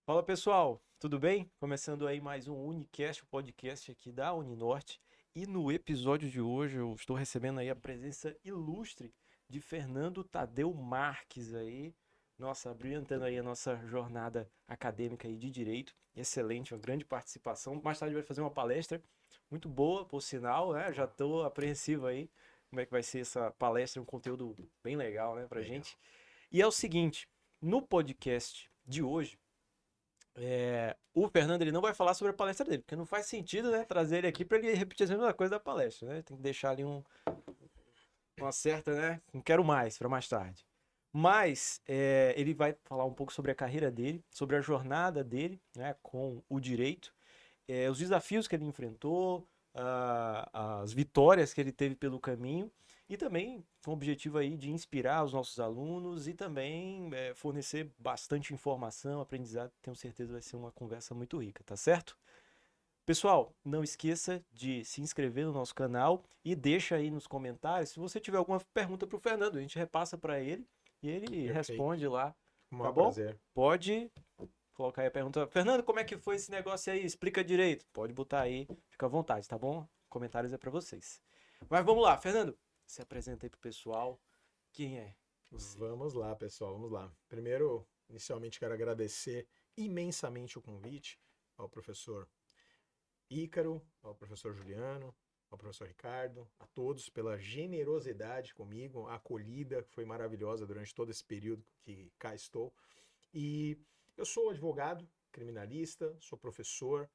Fala pessoal, tudo bem? Começando aí mais um Unicast, o podcast aqui da Uninorte. E no episódio de hoje eu estou recebendo aí a presença ilustre de Fernando Tadeu Marques aí. Nossa, brilhantando aí a nossa jornada acadêmica aí de direito. Excelente, uma grande participação. Mais tarde vai fazer uma palestra muito boa, por sinal, né? Já estou apreensivo aí como é que vai ser essa palestra, um conteúdo bem legal, né, pra Legal. gente. E é o seguinte, no podcast de hoje o Fernando ele não vai falar sobre a palestra dele, porque não faz sentido, né, trazer ele aqui para ele repetir a mesma coisa da palestra, né? Tem que deixar ali uma certa, né? Não quero mais para mais tarde. Mas ele vai falar um pouco sobre a carreira dele, sobre a jornada dele, né, com o direito, os desafios que ele enfrentou, as vitórias que ele teve pelo caminho e também com o objetivo aí de inspirar os nossos alunos e também fornecer bastante informação, aprendizado. Tenho certeza que vai ser uma conversa muito rica, tá certo? Pessoal, não esqueça de se inscrever no nosso canal e deixa aí nos comentários se você tiver alguma pergunta para o Fernando. A gente repassa para ele e ele Perfeito. responde lá, O tá maior bom? prazer. Pode colocar aí a pergunta. Fernando, como é que foi esse negócio aí? Explica direito. Pode botar aí, fica à vontade, tá bom? Comentários é para vocês. Mas vamos lá, Fernando. Se apresenta aí pro pessoal. Quem é você? Vamos lá, pessoal, vamos lá. Primeiro, inicialmente quero agradecer imensamente o convite ao professor Ícaro, ao professor Juliano, ao professor Ricardo, a todos pela generosidade comigo, a acolhida que foi maravilhosa durante todo esse período que cá estou. E eu sou advogado, criminalista, sou professor,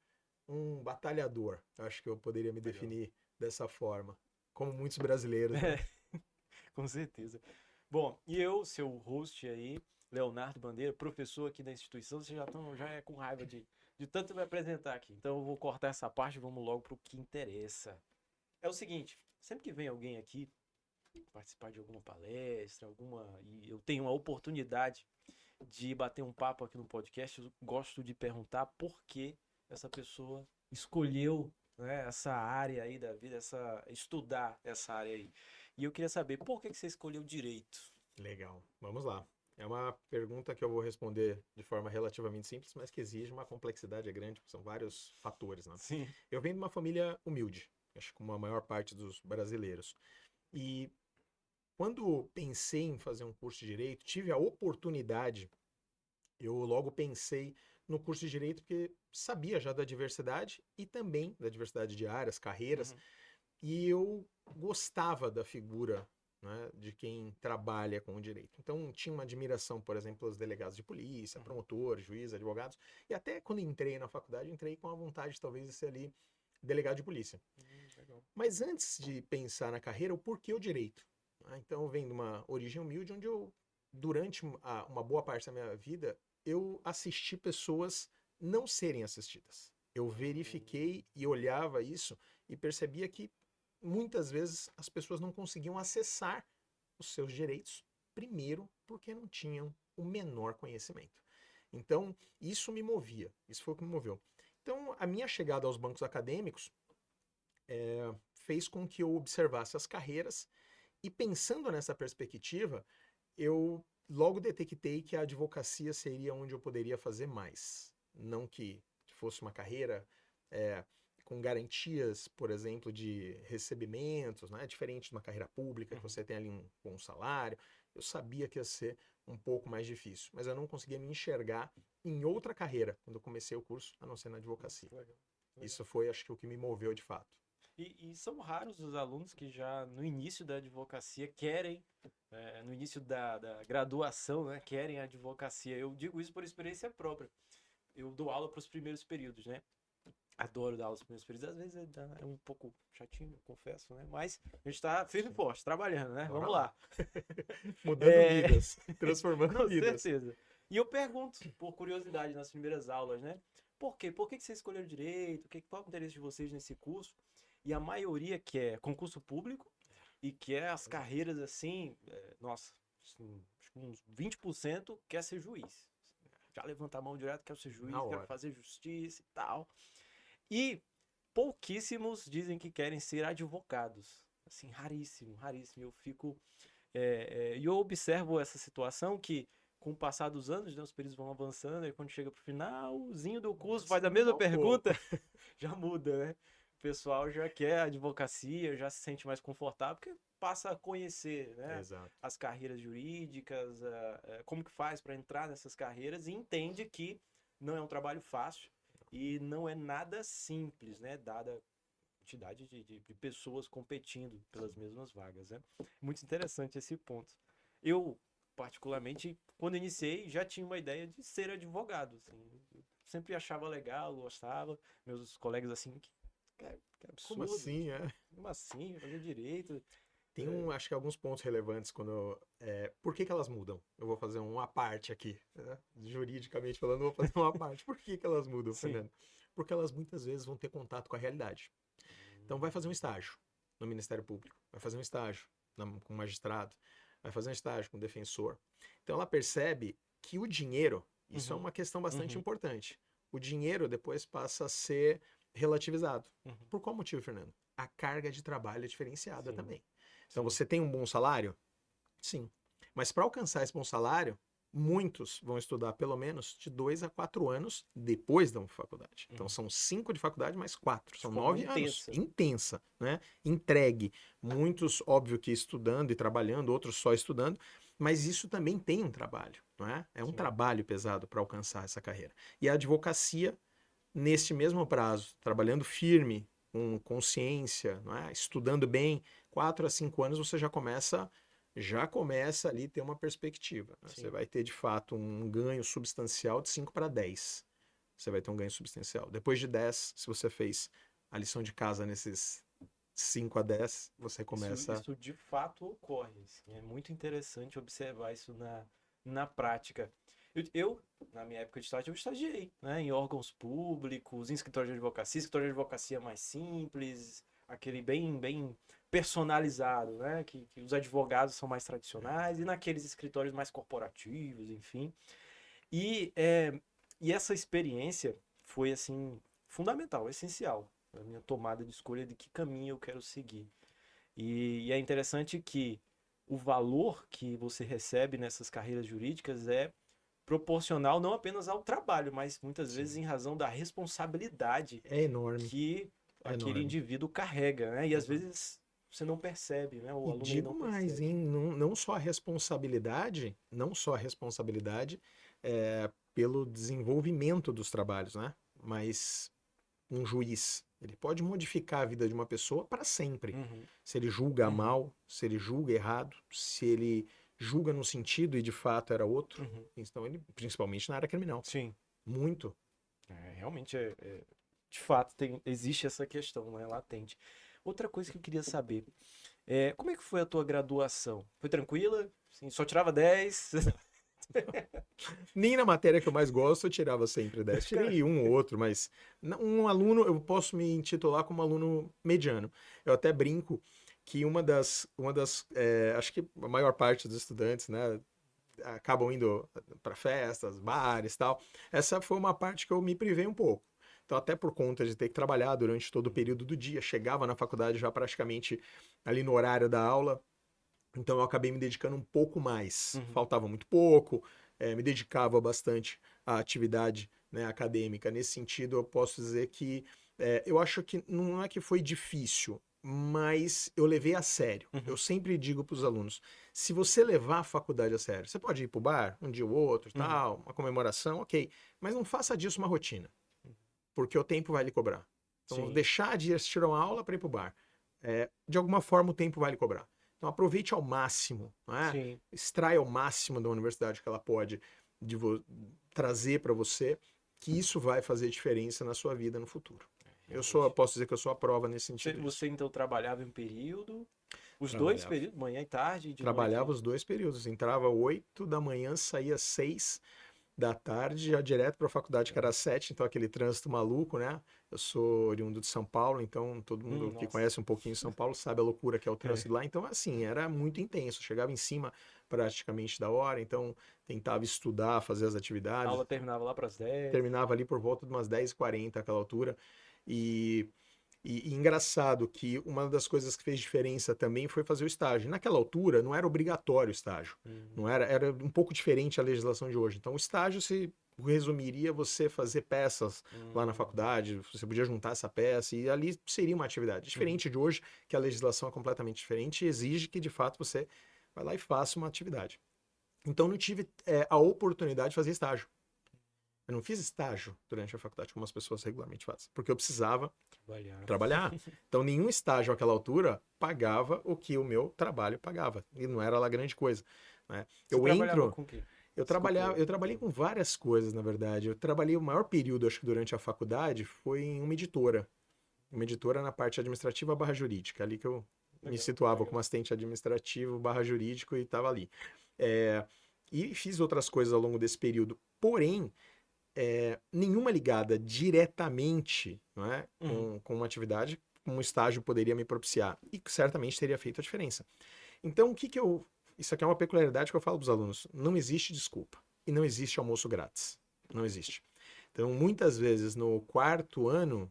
um batalhador. Acho que eu poderia me Legal. definir dessa forma, como muitos brasileiros, né? É, com certeza. Bom, e eu, seu host aí, Leonardo Bandeira, professor aqui da instituição, você já é com raiva de tanto me apresentar aqui. Então eu vou cortar essa parte e vamos logo pro que interessa. É o seguinte, sempre que vem alguém aqui participar de alguma palestra, e eu tenho a oportunidade de bater um papo aqui no podcast, eu gosto de perguntar por que essa pessoa escolheu, né, essa área aí da vida, estudar essa área aí. E eu queria saber por que você escolheu direito? Legal, vamos lá. É uma pergunta que eu vou responder de forma relativamente simples, mas que exige uma complexidade grande, porque são vários fatores, né? Sim. Eu venho de uma família humilde, acho que como a maior parte dos brasileiros. E quando pensei em fazer um curso de direito, tive a oportunidade, eu logo pensei no curso de direito porque sabia já da diversidade e também da diversidade de áreas, carreiras, Uhum, e eu gostava da figura, né, de quem trabalha com o direito. Então tinha uma admiração, por exemplo, pelos delegados de polícia, uhum. promotores, juízes, advogados, e até quando entrei na faculdade, entrei com a vontade talvez de ser ali delegado de polícia. Legal. Mas antes de pensar na carreira, o porquê o direito? Então vem de uma origem humilde, onde eu, durante uma boa parte da minha vida, eu assisti pessoas não serem assistidas. Eu verifiquei e olhava isso e percebia que muitas vezes as pessoas não conseguiam acessar os seus direitos, primeiro porque não tinham o menor conhecimento. Então, isso me movia, isso foi o que me moveu. Então, a minha chegada aos bancos acadêmicos fez com que eu observasse as carreiras e, pensando nessa perspectiva, eu logo detectei que a advocacia seria onde eu poderia fazer mais. Não que fosse uma carreira é, com garantias, por exemplo, de recebimentos, né? Diferente de uma carreira pública, que Uhum. você tem ali um bom salário. Eu sabia que ia ser um pouco mais difícil, mas eu não conseguia me enxergar em outra carreira quando eu comecei o curso, a não ser na advocacia. Que legal. Que legal. Isso foi, acho que, o que me moveu de fato. E são raros os alunos que já no início da advocacia querem, no início da graduação, né, querem a advocacia. Eu digo isso por experiência própria. Eu dou aula para os primeiros períodos, né? Adoro dar aula nos primeiros períodos. Às vezes é um pouco chatinho, confesso, né? Mas a gente está firme e Sim. forte, trabalhando, né? Bora Vamos lá. lá. Mudando É, vidas, transformando com vidas. certeza. E eu pergunto, por curiosidade, nas primeiras aulas, né? Por quê? Por que que vocês escolheram direito? Qual é o interesse de vocês nesse curso? E a maioria quer concurso público e quer as Exato. carreiras assim, nossa, assim, acho que uns 20% quer ser juiz. Já levanta a mão direto, quero ser Na juiz, quero hora. fazer justiça e tal. E pouquíssimos dizem que querem ser advogados. Assim, raríssimo, raríssimo. Eu fico. E eu observo essa situação que com o passar dos anos, né, os períodos vão avançando, e quando chega pro finalzinho do curso, Nossa, faz a mesma um pouco. pergunta, já muda, né? O pessoal já quer advocacia, já se sente mais confortável, porque passa a conhecer, né, Exato. as carreiras jurídicas, como que faz para entrar nessas carreiras e entende que não é um trabalho fácil e não é nada simples, né, dada a quantidade de pessoas competindo pelas mesmas vagas, né? Muito interessante esse ponto. Eu, particularmente, quando iniciei, já tinha uma ideia de ser advogado, assim. Eu sempre achava legal, gostava. Meus colegas, assim, que Como absurdo. assim, é? Como assim? Fazer direito? Tem acho que alguns pontos relevantes por que que elas mudam? Eu vou fazer uma parte aqui, né? Juridicamente falando, eu vou fazer uma parte. Por que que elas mudam, Sim. Fernando? Porque elas muitas vezes vão ter contato com a realidade. Então vai fazer um estágio no Ministério Público, vai fazer um estágio com um magistrado, vai fazer um estágio com um defensor. Então ela percebe que o dinheiro, isso é Uhum. uma questão bastante Uhum. importante. O dinheiro depois passa a ser relativizado. Uhum. Por qual motivo, Fernando? A carga de trabalho é diferenciada Sim. também. Então Sim. você tem um bom salário? Sim. Mas para alcançar esse bom salário, muitos vão estudar pelo menos de 2 a 4 anos depois da faculdade. Então Uhum. são 5 de faculdade mais 4. De São forma 9 anos. intensa. Intensa, né? Entregue. Muitos, óbvio que estudando e trabalhando, outros só estudando. Mas isso também tem um trabalho, não é? É um Sim. trabalho pesado para alcançar essa carreira. E a advocacia, neste mesmo prazo, trabalhando firme, com consciência, não é? Estudando bem, 4 a 5 anos você já começa ali a ter uma perspectiva, né? Você Sim. vai ter de fato um ganho substancial de 5 para 10. Você vai ter um ganho substancial. Depois de 10, se você fez a lição de casa nesses 5 a 10, você começa. Isso de fato ocorre, assim. É muito interessante observar isso na prática. Na minha época de estágio, eu estagiei, né, em órgãos públicos, em escritório de advocacia mais simples, aquele bem personalizado, né, que os advogados são mais tradicionais, e naqueles escritórios mais corporativos, enfim. E, e essa experiência foi, assim, fundamental, essencial, na minha tomada de escolha de que caminho eu quero seguir. E é interessante que o valor que você recebe nessas carreiras jurídicas é proporcional não apenas ao trabalho, mas muitas vezes Sim. em razão da responsabilidade É enorme, que é aquele enorme. indivíduo carrega, né? E É às enorme. vezes você não percebe, né? O E aluno ele digo não mais, percebe. hein? Não, não só a responsabilidade pelo desenvolvimento dos trabalhos, né? Mas um juiz, ele pode modificar a vida de uma pessoa para sempre. Uhum, Se ele julga uhum, mal, se ele julga errado, se ele julga no sentido e de fato era outro. uhum. Então ele, principalmente na área criminal, Sim, muito. realmente de fato existe essa questão, né? Latente. Outra coisa que eu queria saber, como é que foi a tua graduação? Foi tranquila? Assim, só tirava 10? Nem na matéria que eu mais gosto eu tirava sempre 10. Cara, Tirei um ou outro, mas um aluno, eu posso me intitular como aluno mediano. Eu até brinco que acho que a maior parte dos estudantes, né, acabam indo para festas, bares e tal. Essa foi uma parte que eu me privei um pouco. Então, até por conta de ter que trabalhar durante todo o período do dia, chegava na faculdade já praticamente ali no horário da aula, então eu acabei me dedicando um pouco mais. uhum, Faltava muito pouco, me dedicava bastante à atividade, né, acadêmica. Nesse sentido, eu posso dizer que eu acho que não é que foi difícil, mas eu levei a sério. Eu uhum, sempre digo para os alunos: se você levar a faculdade a sério, você pode ir para o bar um dia ou outro, uhum, tal, uma comemoração, ok, mas não faça disso uma rotina, porque o tempo vai lhe cobrar. Então, sim, deixar de assistir a uma aula para ir para o bar, de alguma forma o tempo vai lhe cobrar. Então aproveite ao máximo, não é? sim. Extraia ao máximo da universidade que ela pode de trazer para você, que isso vai fazer diferença na sua vida no futuro. Realmente. Posso dizer que eu sou a prova nesse Você, sentido disso. você então trabalhava em um período, os dois Trabalhava. períodos, manhã e tarde, e de Trabalhava noite. os dois períodos. Entrava 8 da manhã, saía 6 da tarde, já direto para a faculdade, que era 7, então aquele trânsito maluco, né? Eu sou oriundo de São Paulo, então todo mundo que Nossa. conhece um pouquinho São Paulo sabe a loucura que é o É. trânsito lá. Então, assim, era muito intenso. Chegava em cima praticamente da hora, então tentava estudar, fazer as A atividades. aula terminava lá para as 10. Terminava ali por volta de umas 10h40 aquela altura. E E engraçado que uma das coisas que fez diferença também foi fazer o estágio. Naquela altura, não era obrigatório o estágio. Não era, era um pouco diferente a legislação de hoje. Então, o estágio se resumiria você fazer peças lá na faculdade, você podia juntar essa peça e ali seria uma atividade. Diferente de hoje, que a legislação é completamente diferente e exige que, de fato, você vai lá e faça uma atividade. Então, não tive a oportunidade de fazer estágio. Eu não fiz estágio durante a faculdade, como as pessoas regularmente fazem, porque eu precisava trabalhar. Então, nenhum estágio àquela altura pagava o que o meu trabalho pagava. E não era lá grande coisa. Né? Você trabalhava com o quê? Eu trabalhei com várias coisas, na verdade. Eu trabalhei o maior período, acho que durante a faculdade, foi em uma editora. Uma editora na parte administrativa barra jurídica. Ali que eu me situava como assistente administrativo barra jurídico e estava ali. E fiz outras coisas ao longo desse período. Porém, nenhuma ligada diretamente, não é, com uma atividade, um estágio poderia me propiciar. E certamente teria feito a diferença. Então, isso aqui é uma peculiaridade que eu falo para os alunos. Não existe desculpa. E não existe almoço grátis. Não existe. Então, muitas vezes, no quarto ano,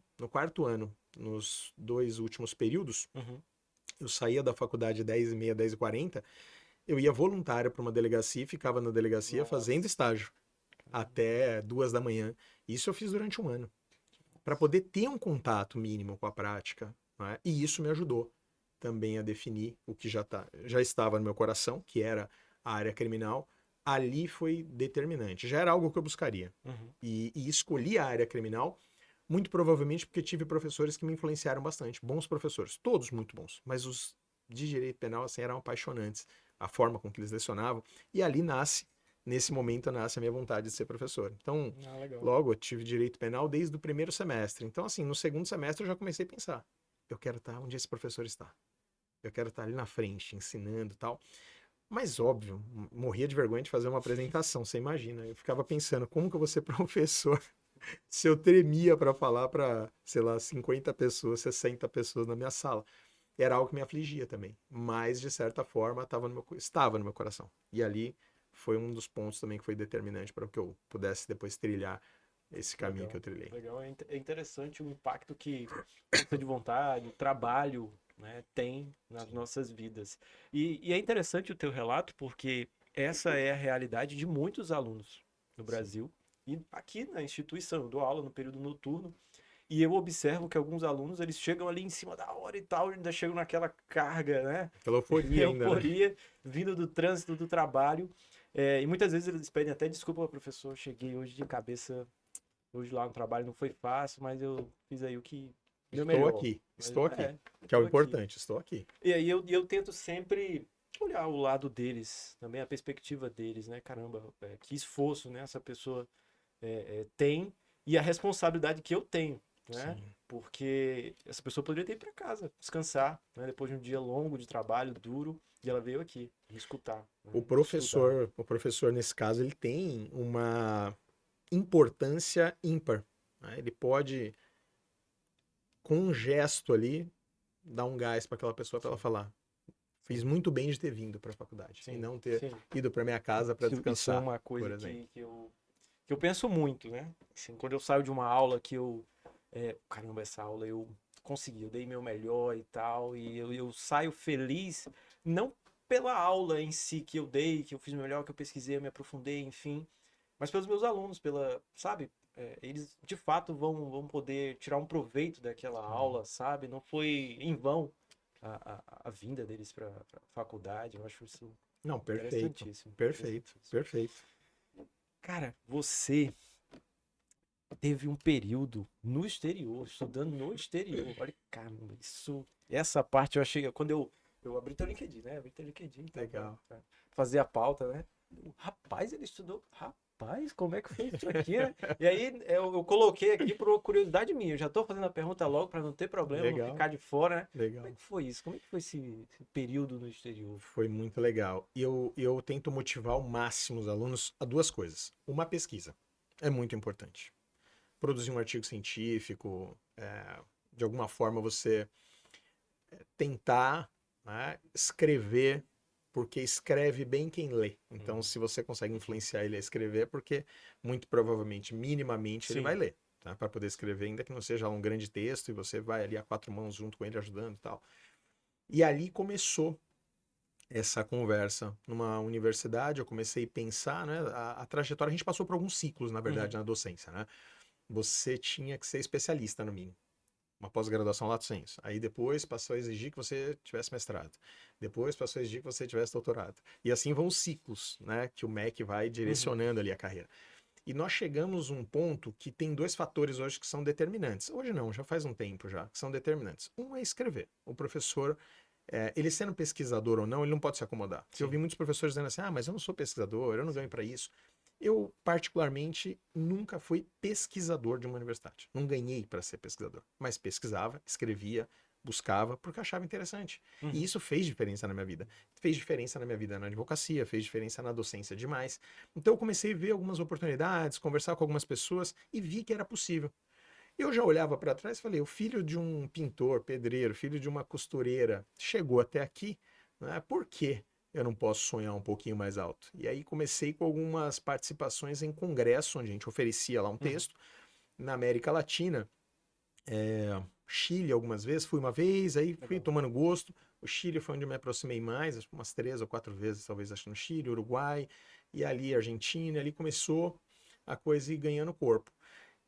nos 2 últimos períodos, eu saía da faculdade 10h30, 10h40, eu ia voluntário para uma delegacia e ficava na delegacia fazendo estágio até 2 da manhã. Isso eu fiz durante um ano. Para poder ter um contato mínimo com a prática. Né? E isso me ajudou também a definir o que já estava no meu coração, que era a área criminal. Ali foi determinante. Já era algo que eu buscaria. E escolhi a área criminal, muito provavelmente porque tive professores que me influenciaram bastante. Bons professores, todos muito bons. Mas os de direito penal assim, eram apaixonantes. A forma com que eles lecionavam. E ali nesse momento nasce a minha vontade de ser professor. Então, logo eu tive direito penal desde o primeiro semestre. Então, assim, no segundo semestre eu já comecei a pensar. Eu quero estar onde esse professor está. Eu quero estar ali na frente, ensinando e tal. Mas, óbvio, morria de vergonha de fazer uma apresentação, você imagina. Eu ficava pensando, como que eu vou ser professor se eu tremia para falar para, sei lá, 50 pessoas, 60 pessoas na minha sala? Era algo que me afligia também. Mas, de certa forma, estava no meu coração. E ali foi um dos pontos também que foi determinante para que eu pudesse depois trilhar esse caminho que eu trilhei. Legal, é interessante o impacto que força de vontade, o trabalho, né, tem nas nossas vidas. E é interessante o teu relato porque essa é a realidade de muitos alunos no Brasil. E aqui na instituição, eu dou aula no período noturno e eu observo que alguns alunos eles chegam ali em cima da hora e tal, ainda chegam naquela carga, né? Aquela euforia ainda, né? Euforia vindo do trânsito, do trabalho. E muitas vezes eles pedem até desculpa, professor, cheguei hoje de cabeça. Hoje lá no trabalho não foi fácil, mas eu fiz aí o que deu melhor. Estou aqui, que é o importante, estou aqui. E aí eu tento sempre olhar o lado deles, também a perspectiva deles, né? Caramba, que esforço, né? Essa pessoa tem e a responsabilidade que eu tenho, né? Sim. Porque essa pessoa poderia ter ido para casa, descansar, né? Depois de um dia longo de trabalho, duro, e ela veio aqui me escutar. Né? O professor, nesse caso, ele tem uma importância ímpar. Né? Ele pode, com um gesto ali, dar um gás para aquela pessoa para ela falar. Fiz muito bem de ter vindo para a faculdade e não ter ido para minha casa para descansar. Isso é uma coisa que eu penso muito, né? Assim, quando eu saio de uma aula que caramba, essa aula eu consegui, eu dei meu melhor e tal, e eu saio feliz, não pela aula em si que eu dei, que eu fiz o melhor, que eu pesquisei, eu me aprofundei, enfim, mas pelos meus alunos, sabe? Eles de fato vão poder tirar um proveito daquela aula, sabe? Não foi em vão a vinda deles para a faculdade. Eu acho isso interessantíssimo. Perfeito. Cara, você teve um período no exterior, estudando no exterior. Olha, caramba, essa parte eu achei, quando eu abri teu LinkedIn, né? Abri teu LinkedIn. Legal. Pra fazer a pauta, né? Rapaz, ele estudou. Rapaz, como é que foi isso aqui, né? E aí eu coloquei aqui por curiosidade minha. Eu já tô fazendo a pergunta logo para não ter problema, Legal. não ficar de fora, né? Legal. Como é que foi isso? Como é que foi esse período no exterior? Foi muito legal. E eu tento motivar ao máximo os alunos a 2 coisas. Uma, pesquisa. É muito importante. Produzir um artigo científico, de alguma forma você tentar, né, escrever, porque escreve bem quem lê. Então, se você consegue influenciar ele a escrever, porque muito provavelmente, minimamente, ele vai ler. tá? Para poder escrever, ainda que não seja um grande texto, e você vai ali a quatro mãos junto com ele ajudando e tal. E ali começou essa conversa numa universidade, eu comecei a pensar, né, a trajetória, a gente passou por alguns ciclos, na verdade, na docência, né? Você tinha que ser especialista, no mínimo. Uma pós-graduação lato sensu. Aí depois passou a exigir que você tivesse mestrado. Depois passou a exigir que você tivesse doutorado. E assim vão os ciclos, né, que o MEC vai direcionando ali a carreira. E nós chegamos a um ponto que tem dois fatores hoje que são determinantes. Hoje não, já faz um tempo já, que são determinantes. Um é escrever. O professor, ele sendo pesquisador ou não, ele não pode se acomodar. Sim. Eu vi muitos professores dizendo assim, mas eu não sou pesquisador, eu não ganho para isso. Eu, particularmente, nunca fui pesquisador de uma universidade. Não ganhei para ser pesquisador, mas pesquisava, escrevia, buscava, porque eu achava interessante. E isso fez diferença na minha vida. Fez diferença na minha vida na advocacia, fez diferença na docência demais. Então eu comecei a ver algumas oportunidades, conversar com algumas pessoas e vi que era possível. Eu já olhava para trás e falei, o filho de um pintor, pedreiro, filho de uma costureira, chegou até aqui, né? Por quê? Eu não posso sonhar um pouquinho mais alto. E aí comecei com algumas participações em congresso, onde a gente oferecia lá um texto. Na América Latina, Chile algumas vezes, fui uma vez, aí fui tomando gosto. O Chile foi onde eu me aproximei mais, acho que umas 3 ou 4 vezes, talvez, acho no Chile, Uruguai, e ali Argentina, ali começou a coisa ir ganhando corpo.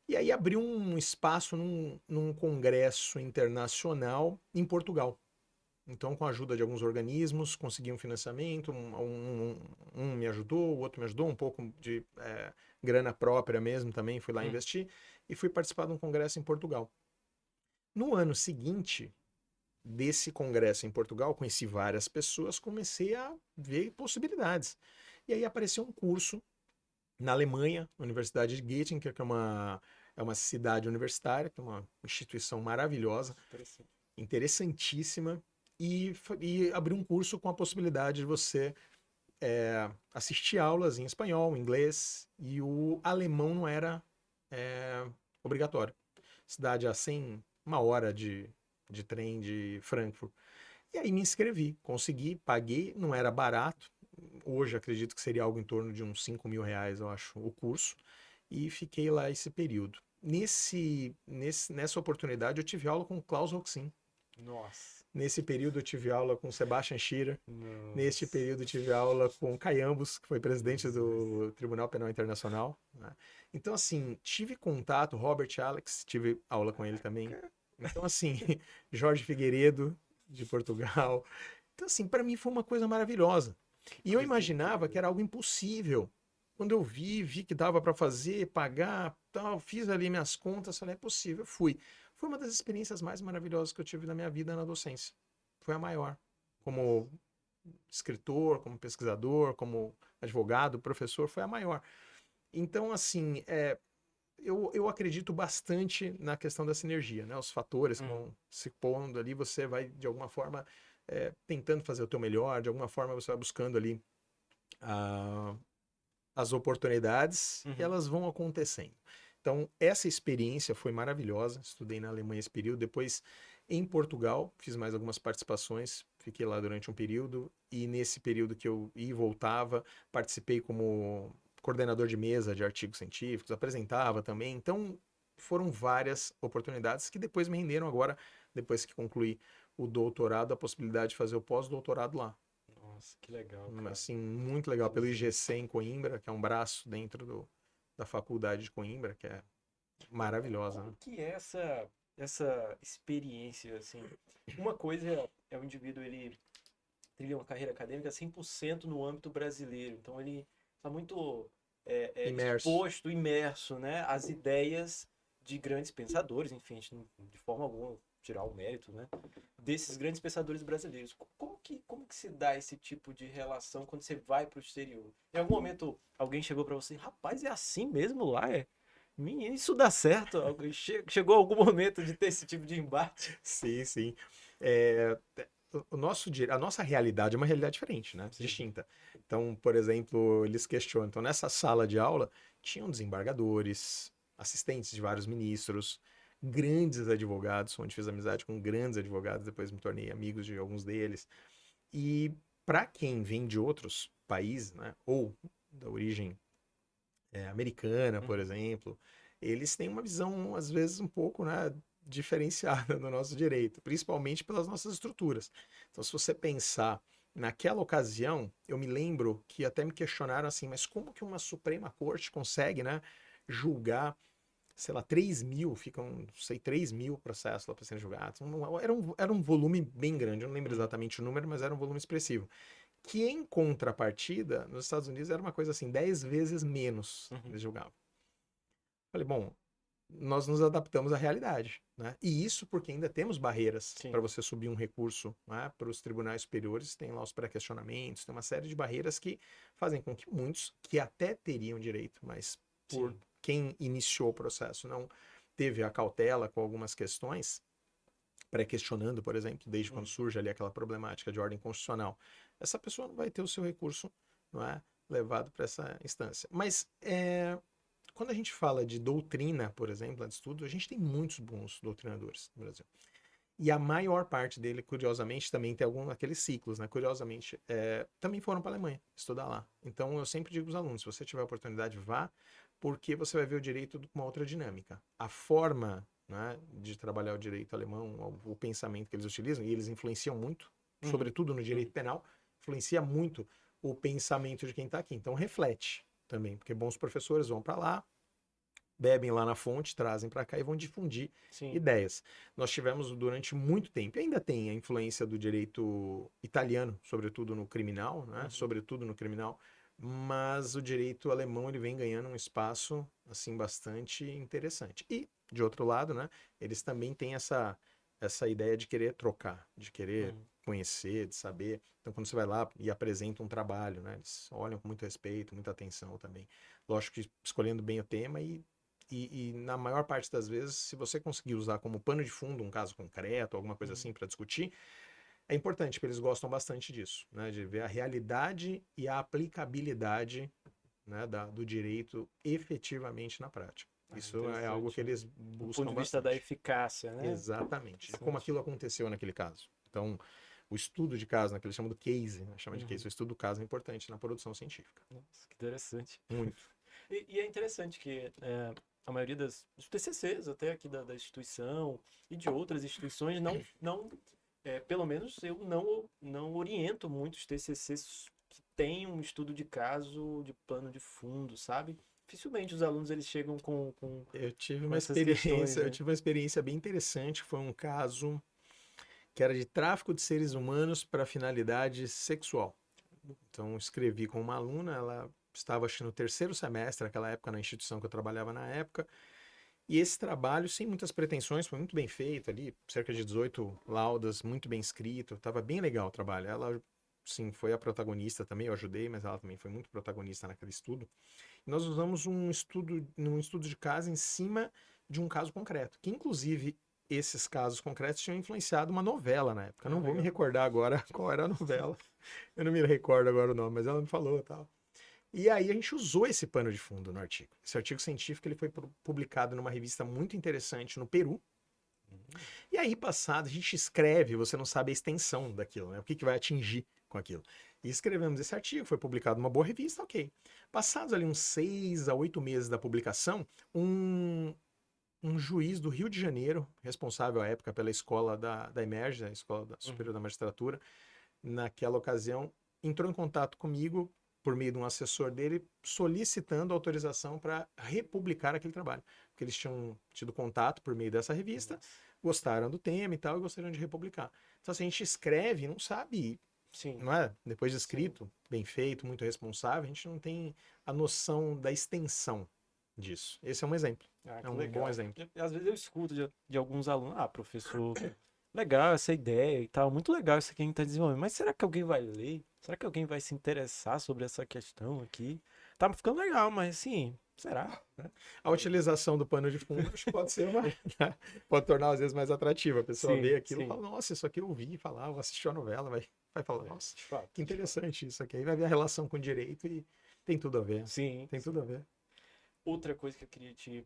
E aí abriu um espaço num congresso internacional em Portugal. Então, com a ajuda de alguns organismos, consegui um financiamento, um me ajudou, o outro me ajudou, um pouco de grana própria mesmo também, fui lá investir, e fui participar de um congresso em Portugal. No ano seguinte desse congresso em Portugal, conheci várias pessoas, comecei a ver possibilidades. E aí apareceu um curso na Alemanha, na Universidade de Göttingen, que é uma cidade universitária, que é uma instituição maravilhosa, interessantíssima, e abriu um curso com a possibilidade de você assistir aulas em espanhol, inglês, e o alemão não era obrigatório. Cidade a 1 hora de trem de Frankfurt. E aí me inscrevi, consegui, paguei, não era barato. Hoje acredito que seria algo em torno de uns 5 mil reais, eu acho, o curso. E fiquei lá esse período. Nessa oportunidade eu tive aula com o Klaus Roxin. Nossa. Nesse período eu tive aula com Sebastian Schirer. Nossa. Neste período eu tive aula com Caiambos, que foi presidente do Tribunal Penal Internacional, né? Então, assim, tive contato, Robert Alex, tive aula com ele também. Então, assim, Jorge Figueiredo, de Portugal. Então, assim, para mim foi uma coisa maravilhosa. E eu imaginava que era algo impossível. Quando eu vi que dava para fazer, pagar, tal, fiz ali minhas contas, falei, é possível, fui. Foi uma das experiências mais maravilhosas que eu tive na minha vida na docência. Foi a maior. Como escritor, como pesquisador, como advogado, professor, foi a maior. Então, assim, eu acredito bastante na questão da sinergia, né? Os fatores que vão se pondo ali, você vai, de alguma forma, tentando fazer o teu melhor, de alguma forma você vai buscando ali as oportunidades e elas vão acontecendo. Então, essa experiência foi maravilhosa. Estudei na Alemanha esse período. Depois, em Portugal, fiz mais algumas participações. Fiquei lá durante um período. E nesse período que eu ia e voltava, participei como coordenador de mesa de artigos científicos, apresentava também. Então, foram várias oportunidades que depois me renderam agora, depois que concluí o doutorado, a possibilidade de fazer o pós-doutorado lá. Nossa, que legal, cara. Assim, muito legal, pelo IGC em Coimbra, que é um braço dentro da faculdade de Coimbra, que é maravilhosa. Como que é essa experiência, assim? Uma coisa é o indivíduo, ele trilha uma carreira acadêmica 100% no âmbito brasileiro. Então, ele está muito exposto, imerso, né, às ideias de grandes pensadores, enfim, de forma alguma tirar o mérito, né, desses grandes pensadores brasileiros. Como que se dá esse tipo de relação quando você vai para o exterior? Em algum momento alguém chegou para você, rapaz, é assim mesmo lá? Menino, isso dá certo? Chegou algum momento de ter esse tipo de embate? Sim, sim. A nossa realidade é uma realidade diferente, né? Sim. Distinta. Então, por exemplo, eles questionam. Então, nessa sala de aula, tinham desembargadores, assistentes de vários ministros, grandes advogados, onde fiz amizade com grandes advogados, depois me tornei amigos de alguns deles. E para quem vem de outros países, né, ou da origem americana, por exemplo, eles têm uma visão, às vezes, um pouco, né, diferenciada do nosso direito, principalmente pelas nossas estruturas. Então, se você pensar naquela ocasião, eu me lembro que até me questionaram assim, mas como que uma Suprema Corte consegue, né, julgar, sei lá, 3.000, ficam, não sei, 3.000 processos lá para serem julgados. Era um volume bem grande, eu não lembro exatamente o número, mas era um volume expressivo. Que em contrapartida, nos Estados Unidos era uma coisa assim, 10 vezes menos eles julgavam. Falei, bom, nós nos adaptamos à realidade, né? E isso porque ainda temos barreiras para você subir um recurso, né, para os tribunais superiores, tem lá os pré-questionamentos, tem uma série de barreiras que fazem com que muitos que até teriam direito, mas por quem iniciou o processo não teve a cautela com algumas questões, pré-questionando, por exemplo, desde quando surge ali aquela problemática de ordem constitucional, essa pessoa não vai ter o seu recurso, não é, levado para essa instância. Mas quando a gente fala de doutrina, por exemplo, de estudo, a gente tem muitos bons doutrinadores no Brasil. E a maior parte dele, curiosamente, também tem aqueles ciclos, né? Curiosamente, também foram para a Alemanha estudar lá. Então, eu sempre digo aos alunos, se você tiver a oportunidade, vá, porque você vai ver o direito com uma outra dinâmica. A forma, né, de trabalhar o direito alemão, o pensamento que eles utilizam, e eles influenciam muito, sobretudo no direito penal, influencia muito o pensamento de quem está aqui. Então, reflete também, porque bons professores vão para lá, bebem lá na fonte, trazem para cá e vão difundir ideias. Nós tivemos durante muito tempo, e ainda tem a influência do direito italiano, sobretudo no criminal, né? Sobretudo no criminal, mas o direito alemão ele vem ganhando um espaço assim bastante interessante. E de outro lado, né, eles também têm essa ideia de querer trocar, de querer conhecer, de saber. Então, quando você vai lá e apresenta um trabalho, né, eles olham com muito respeito, muita atenção também. Lógico que escolhendo bem o tema e na maior parte das vezes, se você conseguir usar como pano de fundo um caso concreto, alguma coisa assim para discutir, é importante, porque eles gostam bastante disso, né, de ver a realidade e a aplicabilidade, né, do direito efetivamente na prática. Isso é algo que eles buscam do ponto de vista bastante. da eficácia, né? Exatamente. Como aquilo aconteceu naquele caso. Então, o estudo de caso, né, que eles chamam do case, né, chama de case, o estudo do caso é importante na produção científica. Nossa, que interessante. Muito. E é interessante que a maioria dos TCCs, até aqui da instituição e de outras instituições, pelo menos eu não oriento muitos TCCs que têm um estudo de caso de plano de fundo, sabe? Dificilmente os alunos eles chegam com Eu tive com uma essas experiência, questões, né? eu tive uma experiência bem interessante, foi um caso que era de tráfico de seres humanos para finalidade sexual. Então, escrevi com uma aluna, ela estava acho, no terceiro semestre, naquela época, na instituição que eu trabalhava na época, e esse trabalho, sem muitas pretensões, foi muito bem feito ali, cerca de 18 laudas, muito bem escrito, estava bem legal o trabalho. Ela, sim, foi a protagonista também, eu ajudei, mas ela também foi muito protagonista naquele estudo. E nós usamos um estudo de caso em cima de um caso concreto, que inclusive esses casos concretos tinham influenciado uma novela na época. Eu não vou me recordar agora qual era a novela, eu não me recordo agora o nome, mas ela me falou e tal. E aí a gente usou esse pano de fundo no artigo. Esse artigo científico ele foi publicado numa revista muito interessante no Peru. E aí, passado, a gente escreve, você não sabe a extensão daquilo, né? O que vai atingir com aquilo. E escrevemos esse artigo, foi publicado numa boa revista, ok. Passados ali uns 6 a 8 meses da publicação, um juiz do Rio de Janeiro, responsável à época pela escola da Emerge, a Escola Superior da Magistratura, naquela ocasião, entrou em contato comigo por meio de um assessor dele, solicitando autorização para republicar aquele trabalho. Porque eles tinham tido contato por meio dessa revista, gostaram do tema e tal, e gostariam de republicar. Então, assim, a gente escreve, não sabe, não é? Depois de escrito, bem feito, muito responsável, a gente não tem a noção da extensão disso. Esse é um exemplo. É um bom exemplo. Às vezes eu escuto de alguns alunos, professor, legal essa ideia e tal, muito legal isso aqui que a gente tá desenvolvendo, mas será que alguém vai ler? Será que alguém vai se interessar sobre essa questão aqui? Tá ficando legal, mas assim, será? A utilização do pano de fundo acho que pode ser pode tornar às vezes mais atrativa. A pessoa vê aquilo e fala, nossa, isso aqui eu ouvi falar, eu assisti a novela, vai falar, nossa, que interessante isso aqui. Aí vai ver a relação com o direito e tem tudo a ver. Sim. Tem tudo a ver. Outra coisa que eu queria te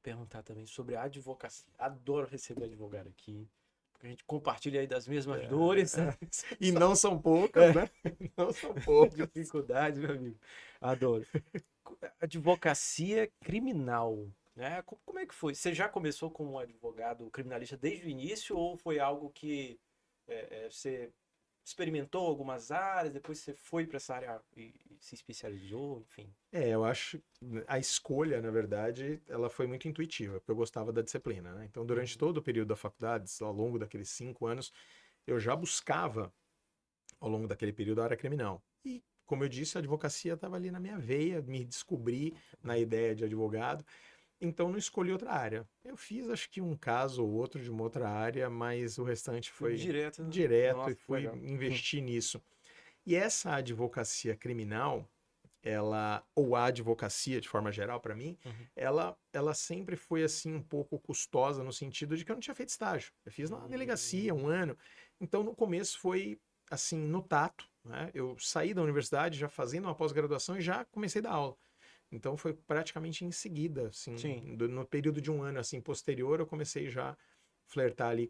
perguntar também sobre a advocacia. Adoro receber advogado aqui. Porque a gente compartilha aí das mesmas dores. Né? E não são poucas, né? Não são poucas. Dificuldades, meu amigo. Adoro. Advocacia criminal. né? Como é que foi? Você já começou como advogado criminalista desde o início ou foi algo que você experimentou algumas áreas, depois você foi para essa área e se especializou, enfim? Eu acho a escolha, na verdade, ela foi muito intuitiva, porque eu gostava da disciplina, né? Então, durante Uhum. todo o período da faculdade, ao longo daqueles 5 anos, eu já buscava, ao longo daquele período, a área criminal. E, como eu disse, a advocacia estava ali na minha veia, me descobri na ideia de advogado, então não escolhi outra área. Eu fiz, acho que um caso ou outro de uma outra área, mas o restante Fui foi direto. direto e Nossa, que fui legal. investir nisso. E essa advocacia criminal, ou a advocacia de forma geral para mim, Uhum. ela sempre foi assim um pouco custosa no sentido de que eu não tinha feito estágio. Eu fiz na delegacia um ano, então no começo foi assim no tato, né? Eu saí da universidade já fazendo uma pós-graduação e já comecei a dar aula. Então foi praticamente em seguida, assim, Sim. no período de um ano assim posterior, eu comecei já a flertar ali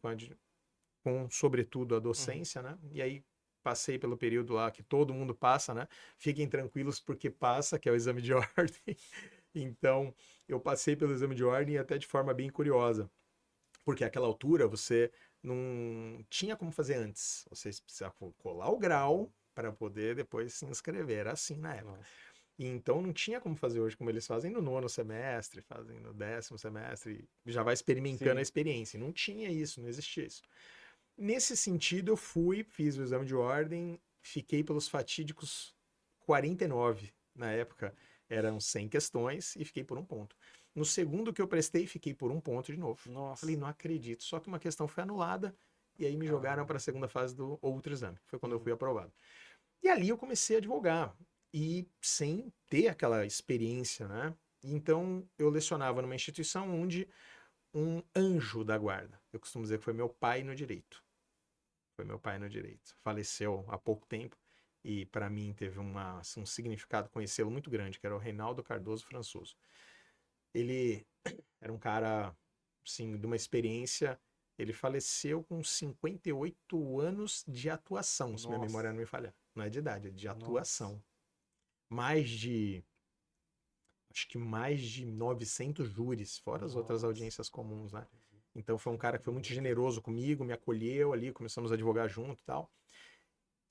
com sobretudo a Uhum. docência, né? E aí passei pelo período lá que todo mundo passa, né? Fiquem tranquilos porque passa, que é o exame de ordem. Então, eu passei pelo exame de ordem até de forma bem curiosa, porque àquela altura você não tinha como fazer antes. Você precisava colar o grau para poder depois se inscrever. Era assim na época. Nossa. E então não tinha como fazer hoje como eles fazem no nono semestre, fazem no 10º semestre, e já vai experimentando a Sim. experiência. Não tinha isso, não existia isso. Nesse sentido, eu fui, fiz o exame de ordem, fiquei pelos fatídicos 49 na época. Eram 100 questões e fiquei por um ponto. No segundo que eu prestei, fiquei por um ponto de novo. Falei, Nossa. não acredito. Só que uma questão foi anulada e aí me jogaram para a Caramba. segunda fase do outro exame. Foi quando eu Uhum. fui aprovado. E ali eu comecei a advogar. E sem ter aquela experiência, né? Então eu lecionava numa instituição onde um anjo da guarda, eu costumo dizer que foi meu pai no direito. Foi meu pai no direito. Faleceu há pouco tempo e para mim teve um significado conhecê-lo muito grande, que era o Reinaldo Cardoso Françoso. Ele era um cara, assim, de uma experiência. Ele faleceu com 58 anos de atuação, se minha memória Nossa. não me falhar. Não é de idade, é de Nossa. atuação. Mais de, acho que mais de 900 júris, fora as outras Nossa. audiências comuns, né? Então foi um cara que foi muito generoso comigo, me acolheu ali, começamos a advogar junto e tal.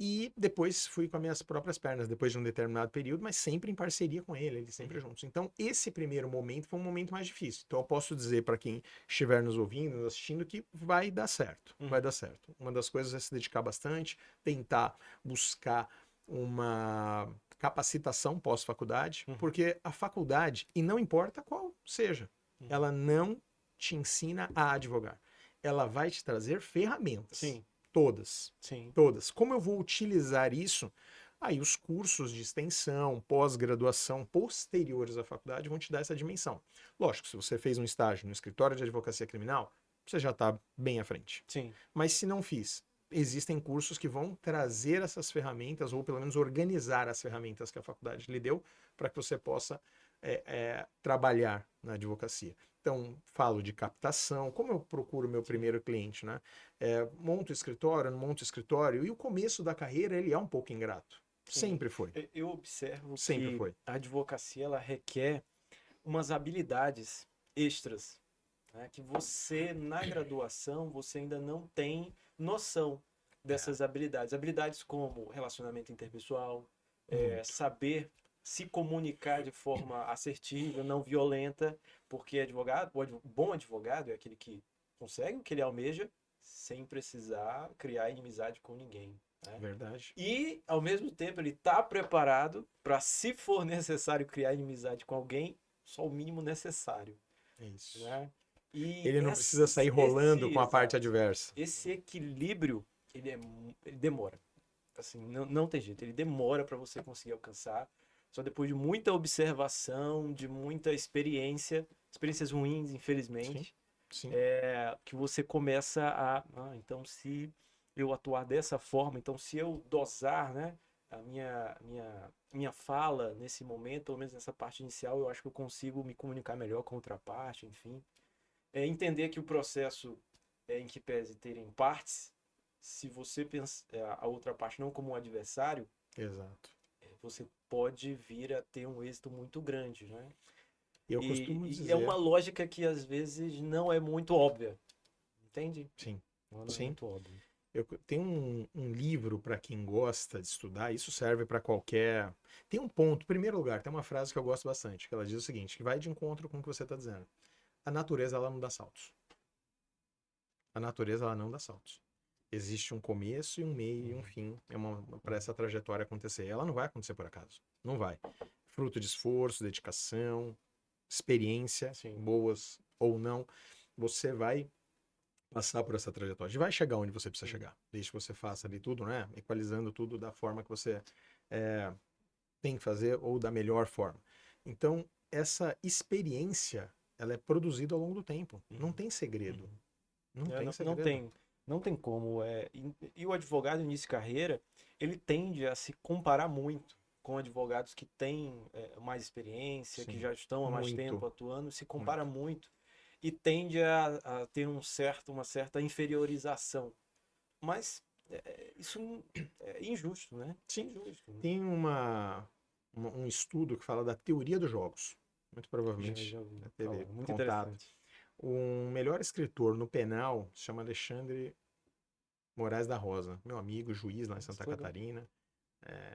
E depois fui com as minhas próprias pernas, depois de um determinado período, mas sempre em parceria com ele, eles sempre Uhum. juntos. Então, esse primeiro momento foi um momento mais difícil. Então, eu posso dizer para quem estiver nos ouvindo, nos assistindo, que vai dar certo. Vai Uhum. dar certo. Uma das coisas é se dedicar bastante, tentar buscar uma capacitação pós-faculdade, Uhum. porque a faculdade, e não importa qual seja, Uhum. ela não te ensina a advogar. Ela vai te trazer ferramentas. Sim. Todas. Sim. Todas. Como eu vou utilizar isso? Aí os cursos de extensão, pós-graduação posteriores à faculdade vão te dar essa dimensão. Lógico, se você fez um estágio no escritório de advocacia criminal, você já está bem à frente. Sim. Mas se não fiz, existem cursos que vão trazer essas ferramentas, ou pelo menos organizar as ferramentas que a faculdade lhe deu, para que você possa trabalhar na advocacia. Então, falo de captação, como eu procuro meu Sim. primeiro cliente, né? Monto escritório, não monto escritório, e o começo da carreira, ele é um pouco ingrato. Sim. Sempre foi. Eu observo Sempre que foi. a advocacia ela requer umas habilidades extras, né, que você na graduação você ainda não tem noção É, dessas habilidades. Habilidades como relacionamento interpessoal, muito. saber se comunicar de forma assertiva, não violenta, porque advogado, bom advogado é aquele que consegue o que ele almeja sem precisar criar inimizade com ninguém, né? Verdade. E, ao mesmo tempo, ele está preparado para, se for necessário criar inimizade com alguém, só o mínimo necessário, É isso. né? E Ele não precisa sair rolando com a parte exato, adversa. esse equilíbrio, ele demora. Assim, não tem jeito, ele demora para você conseguir alcançar. Só depois de muita observação, de muita experiência, experiências ruins, Sim, infelizmente, sim. que você começa então se eu atuar dessa forma, então se eu dosar, né, a minha fala nesse momento, pelo menos nessa parte inicial, eu acho que eu consigo me comunicar melhor com outra parte, enfim. Entender que o processo em que pese terem partes, se você pensa a outra parte não como um adversário, Exato. você pode vir a ter um êxito muito grande, né? Eu costumo E dizer... é uma lógica que às vezes não é muito óbvia. Entende? Sim, Não é sim. muito óbvio. Eu tenho um livro para quem gosta de estudar, isso serve para qualquer... Tem um ponto, em primeiro lugar, tem uma frase que eu gosto bastante, que ela diz o seguinte, que vai de encontro com o que você está dizendo. A natureza, ela não dá saltos. A natureza, ela não dá saltos. Existe um começo e um meio e um fim para essa trajetória acontecer. Ela não vai acontecer por acaso. Não vai. Fruto de esforço, dedicação, experiência, Sim. boas ou não, você vai passar por essa trajetória. E vai chegar onde você precisa chegar. Desde que você faça ali tudo, né? Equalizando tudo da forma que você tem que fazer ou da melhor forma. Então, essa experiência, ela é produzida ao longo do tempo. Não tem segredo. Não tem segredo. Não tem como. E o advogado início de carreira, ele tende a se comparar muito com advogados que têm mais experiência, que Sim, já estão há mais muito, tempo atuando, se compara muito e tende a ter uma certa inferiorização. Mas isso é injusto, né? Sim. Injusto. Tem um estudo que fala da teoria dos jogos. Muito provavelmente Já ouvi teve falar. Muito contato. interessante. Um melhor escritor no penal se chama Alexandre Moraes da Rosa, meu amigo, juiz lá em Santa Catarina.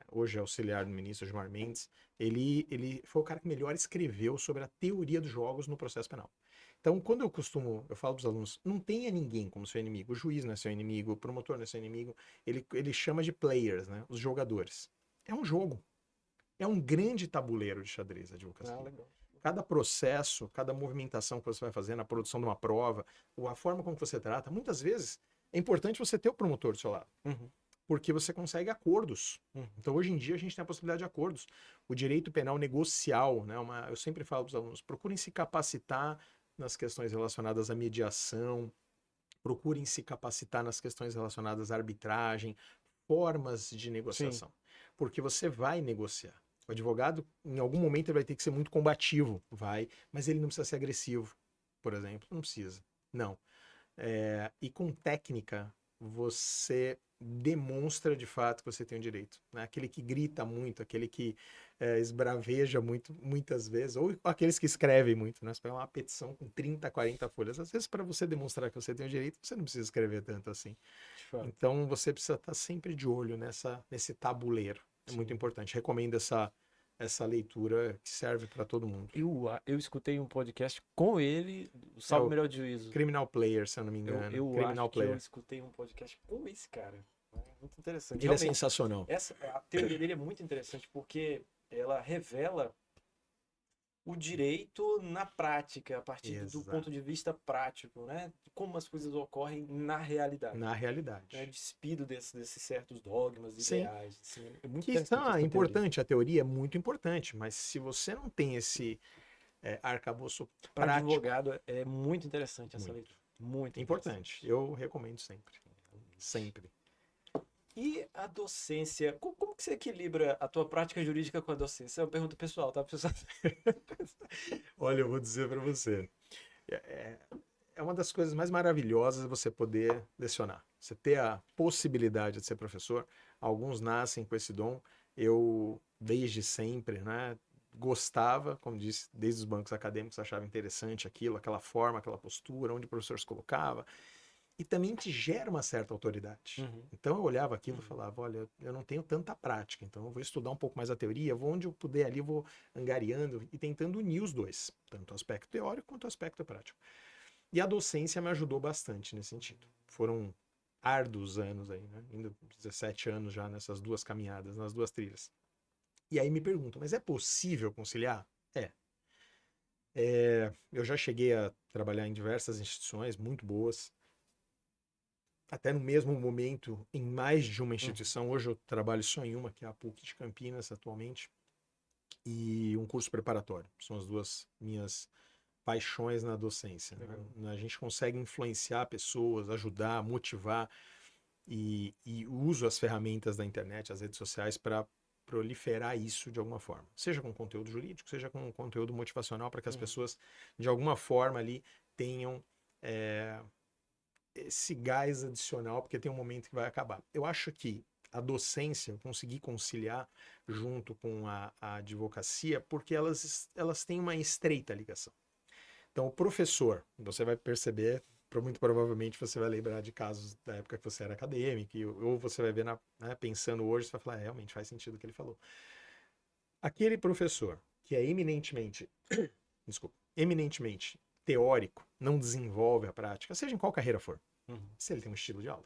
Hoje é auxiliar do ministro Gilmar Mendes. Ele foi o cara que melhor escreveu sobre a teoria dos jogos no processo penal. Então, quando eu falo para os alunos, não tenha ninguém como seu inimigo. O juiz não é seu inimigo, o promotor não é seu inimigo. Ele chama de players, né? Os jogadores. É um jogo. É um grande tabuleiro de xadrez a advocacia. Legal. Cada processo, cada movimentação que você vai fazer na produção de uma prova, ou a forma como você trata, muitas vezes é importante você ter o promotor do seu lado. Porque você consegue acordos. Então, hoje em dia, a gente tem a possibilidade de acordos. O direito penal negocial, né? Eu sempre falo para os alunos, procurem se capacitar nas questões relacionadas à mediação, procurem se capacitar nas questões relacionadas à arbitragem, formas de negociação. Sim. Porque você vai negociar. O advogado, em algum momento, ele vai ter que ser muito combativo, mas ele não precisa ser agressivo, por exemplo. Não precisa. Não. E com técnica, você demonstra de fato que você tem o direito. Né? Aquele que grita muito, aquele que esbraveja muito, muitas vezes, ou aqueles que escrevem muito, né? Você pega uma petição com 30, 40 folhas. Às vezes, para você demonstrar que você tem o direito, você não precisa escrever tanto assim. Então, você precisa estar sempre de olho nesse tabuleiro. É Sim. muito importante. Recomendo essa leitura que serve para todo mundo. Eu escutei um podcast com ele, o Salve Melhor Juízo. Criminal Player, se eu não me engano. Eu Criminal acho Player. que eu escutei um podcast com esse cara. Muito interessante. Ele realmente, é sensacional. A teoria dele é muito interessante porque ela revela o direito na prática, a partir do ponto de vista prático, né? Como as coisas ocorrem na realidade. Na realidade. Despido desses certos dogmas, ideais. Assim, é muito importante, a teoria é muito importante, mas se você não tem esse arcabouço prático... Para advogado é muito interessante essa leitura. Muito importante. Eu recomendo sempre. Sempre. E a docência? Como que você equilibra a tua prática jurídica com a docência? É uma pergunta pessoal, tá? Olha, eu vou dizer para você. É uma das coisas mais maravilhosas você poder lecionar. Você ter a possibilidade de ser professor. Alguns nascem com esse dom. Eu, desde sempre, né, gostava, como disse, desde os bancos acadêmicos, achava interessante aquilo, aquela forma, aquela postura, onde o professor se colocava. E também te gera uma certa autoridade. Então eu olhava aquilo e falava, olha, eu não tenho tanta prática, então eu vou estudar um pouco mais a teoria, vou onde eu puder ali, vou angariando e tentando unir os dois, tanto o aspecto teórico quanto o aspecto prático. E a docência me ajudou bastante nesse sentido. Foram árduos anos aí, né? Indo 17 anos já nessas duas caminhadas, nas duas trilhas. E aí me perguntam, mas é possível conciliar? Eu já cheguei a trabalhar em diversas instituições muito boas, até no mesmo momento, em mais de uma instituição. Hoje eu trabalho só em uma, que é a PUC de Campinas, atualmente, e um curso preparatório. São as duas minhas paixões na docência. Né? A gente consegue influenciar pessoas, ajudar, motivar, e uso as ferramentas da internet, as redes sociais, para proliferar isso de alguma forma. Seja com conteúdo jurídico, seja com conteúdo motivacional, para que as pessoas, de alguma forma, ali tenham... esse gás adicional, porque tem um momento que vai acabar. Eu acho que a docência, eu consegui conciliar junto com a advocacia, porque elas têm uma estreita ligação. Então, o professor, você vai perceber, muito provavelmente você vai lembrar de casos da época que você era acadêmico, ou você vai ver, né, pensando hoje, você vai falar, realmente faz sentido o que ele falou. Aquele professor que é eminentemente, desculpa, eminentemente teórico, não desenvolve a prática, seja em qual carreira for, se ele tem um estilo de aula.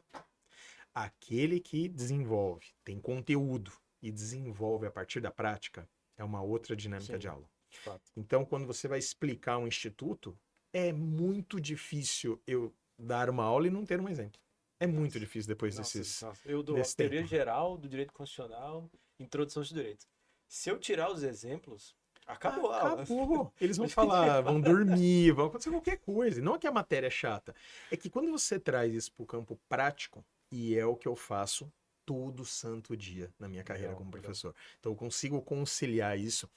Aquele que desenvolve, tem conteúdo e desenvolve a partir da prática, é uma outra dinâmica Sim, de aula. de fato. Então, quando você vai explicar um instituto, é muito difícil eu dar uma aula e não ter um exemplo. É muito difícil depois Eu dou a desse teoria tempo. geral do direito constitucional, introdução de direito. Se eu tirar os exemplos, acabou a aula. Acabou. Eles vão falar, vão dormir, vão acontecer qualquer coisa. Não é que a matéria é chata. É que quando você traz isso para o campo prático, e é o que eu faço todo santo dia na minha carreira como professor. Então eu consigo conciliar isso.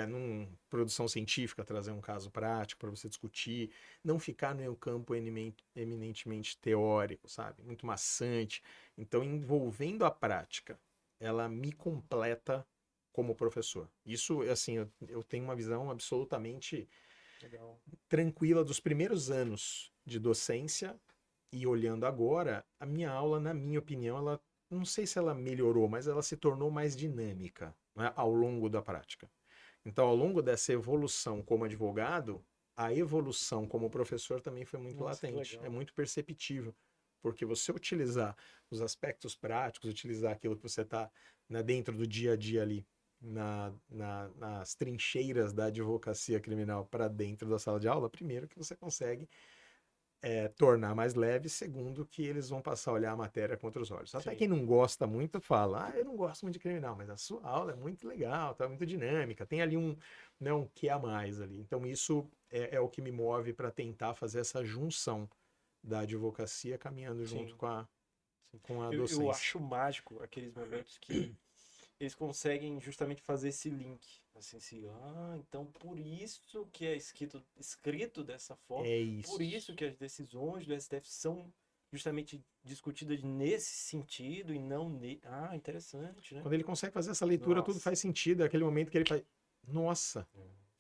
Numa produção científica, trazer um caso prático para você discutir, não ficar no campo eminentemente teórico, sabe? Muito maçante. Então, envolvendo a prática, ela me completa como professor. Isso, assim, eu tenho uma visão absolutamente Legal. tranquila dos primeiros anos de docência e olhando agora, a minha aula, na minha opinião, ela não sei se ela melhorou, mas ela se tornou mais dinâmica, né, ao longo da prática. Então, ao longo dessa evolução como advogado, a evolução como professor também foi muito Nossa, que latente, legal. é muito perceptível, porque você utilizar os aspectos práticos, utilizar aquilo que você está, né, dentro do dia a dia ali, nas trincheiras da advocacia criminal para dentro da sala de aula, primeiro que você consegue tornar mais leve, segundo que eles vão passar a olhar a matéria com outros olhos. Até Sim. quem não gosta muito fala, eu não gosto muito de criminal, mas a sua aula é muito legal, tá muito dinâmica, tem ali né, um que a mais ali. Então isso é o que me move para tentar fazer essa junção da advocacia caminhando junto Sim. com a Eu docência. acho mágico aqueles momentos que eles conseguem justamente fazer esse link. Assim, então por isso que é escrito dessa forma, É isso. por isso que as decisões do STF são justamente discutidas nesse sentido e não. Interessante, né? Quando ele consegue fazer essa leitura, tudo Nossa. faz sentido. É aquele momento que ele faz, nossa,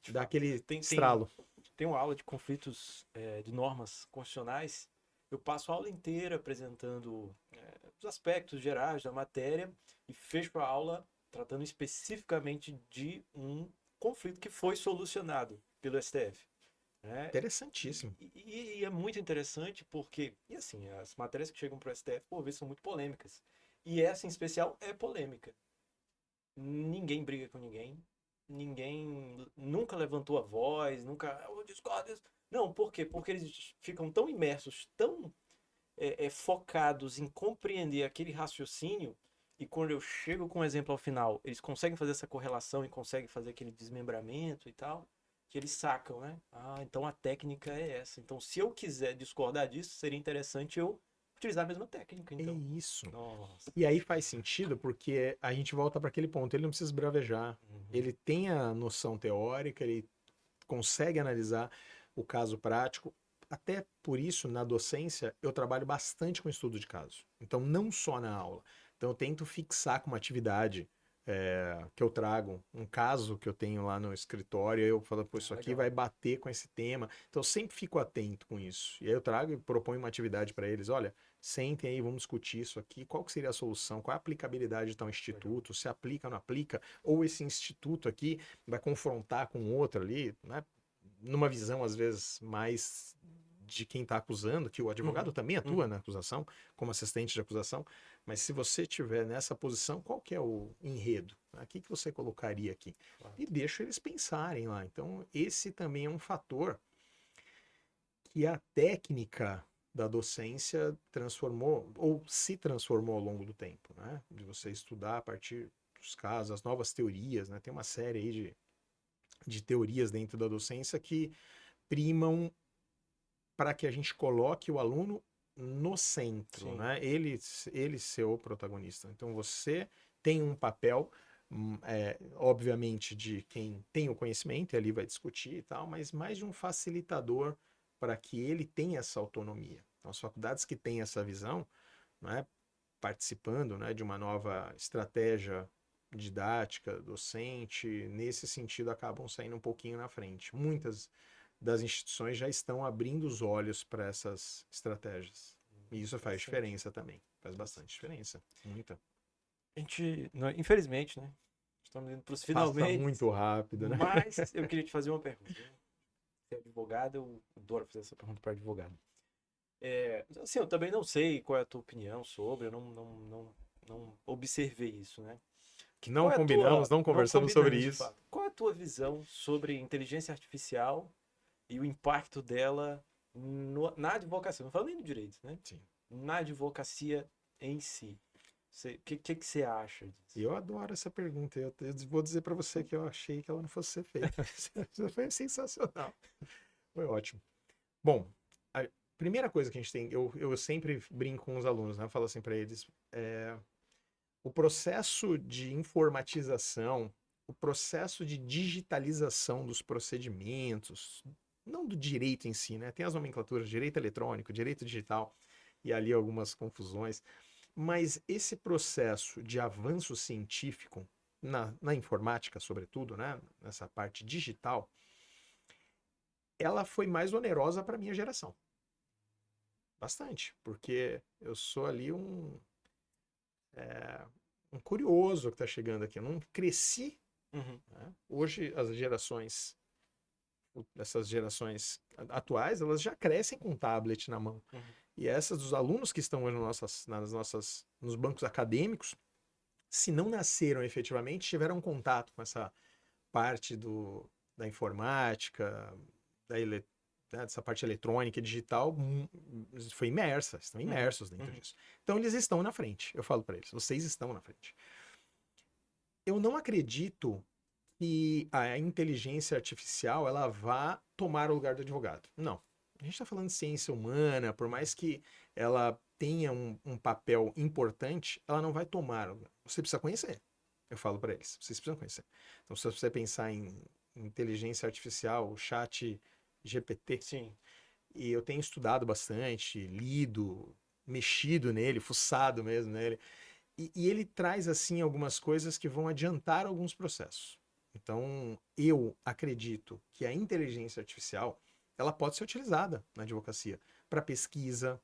De dá fato. aquele Tem, estralo. tem uma aula de conflitos de normas constitucionais. Eu passo a aula inteira apresentando os aspectos gerais da matéria e fecho a aula tratando especificamente de um conflito que foi solucionado pelo STF. Né? Interessantíssimo. E é muito interessante porque, e assim, as matérias que chegam para o STF, por vezes, são muito polêmicas. E essa, em especial, é polêmica. Ninguém briga com ninguém. Ninguém nunca levantou a voz, nunca. Eu discordo. Não, por quê? Porque eles ficam tão imersos, tão focados em compreender aquele raciocínio. E quando eu chego com um exemplo ao final, eles conseguem fazer essa correlação e conseguem fazer aquele desmembramento e tal, que eles sacam, né? Então a técnica é essa. Então, se eu quiser discordar disso, seria interessante eu utilizar a mesma técnica, É então. isso. Nossa. E aí faz sentido porque a gente volta para aquele ponto. Ele não precisa bravejar. Ele tem a noção teórica, ele consegue analisar o caso prático. Até por isso, na docência, eu trabalho bastante com estudo de caso. Então, não só na aula. Então, eu tento fixar com uma atividade que eu trago, um caso que eu tenho lá no escritório, eu falo, pô, isso aqui Legal. vai bater com esse tema. Então, eu sempre fico atento com isso. E aí eu trago e proponho uma atividade para eles. Olha, sentem aí, vamos discutir isso aqui. Qual que seria a solução? Qual é a aplicabilidade de tal instituto? Legal. Se aplica ou não aplica? Ou esse instituto aqui vai confrontar com outro ali, né? Numa visão, às vezes, mais de quem está acusando, que o advogado também atua na acusação, como assistente de acusação, mas se você estiver nessa posição, qual que é o enredo? O que você colocaria aqui? E deixa eles pensarem lá. Então, esse também é um fator que a técnica da docência transformou, ou se transformou ao longo do tempo, né? De você estudar a partir dos casos, as novas teorias, né? Tem uma série aí de teorias dentro da docência que primam para que a gente coloque o aluno no centro, né? Ele ser o protagonista. Então você tem um papel, obviamente, de quem tem o conhecimento, e ali vai discutir e tal, mas mais de um facilitador para que ele tenha essa autonomia. Então, as faculdades que têm essa visão, né, participando, né, de uma nova estratégia didática, docente, nesse sentido acabam saindo um pouquinho na frente. Muitas das instituições já estão abrindo os olhos para essas estratégias. E isso faz diferença também. Faz bastante diferença. Muita. A gente, infelizmente, né? Estamos indo para os Passa finalmente. muito rápido, né? Mas eu queria te fazer uma pergunta. Você é advogado, eu adoro fazer essa pergunta para advogado. Assim, eu também não sei qual é a tua opinião sobre, eu não observei isso, né? Que não Qual é a combinamos, tua... não conversamos sobre de isso. fato. Qual é a tua visão sobre inteligência artificial e o impacto dela na advocacia? Não falo nem no direito, né? Sim. Na advocacia em si. O que você acha disso? Eu adoro essa pergunta. Eu vou dizer para você que eu achei que ela não fosse ser feita. Isso foi sensacional. Foi ótimo. Bom, a primeira coisa que a gente tem, eu sempre brinco com os alunos, né? Eu falo assim para eles, o processo de informatização, o processo de digitalização dos procedimentos, não do direito em si, né? Tem as nomenclaturas, direito eletrônico, direito digital, e ali algumas confusões. Mas esse processo de avanço científico, na informática, sobretudo, né? Nessa parte digital, ela foi mais onerosa para a minha geração. Bastante, porque eu sou ali um curioso que está chegando aqui. Eu não cresci. Né? Hoje, essas gerações atuais, elas já crescem com tablet na mão. E essas dos alunos que estão hoje nos bancos acadêmicos, se não nasceram efetivamente, tiveram contato com essa parte da informática, dessa parte eletrônica e digital, estão imersos dentro disso. Então eles estão na frente. Eu falo para eles, vocês estão na frente. Eu não acredito que a inteligência artificial ela vá tomar o lugar do advogado. Não. A gente está falando de ciência humana, por mais que ela tenha um papel importante, ela não vai tomar. Você precisa conhecer. Eu falo para eles, vocês precisam conhecer. Então, se você pensar em inteligência artificial, o chat GPT, sim. E eu tenho estudado bastante, lido, mexido nele, fuçado mesmo nele, e ele traz assim algumas coisas que vão adiantar alguns processos. Então, eu acredito que a inteligência artificial ela pode ser utilizada na advocacia para pesquisa,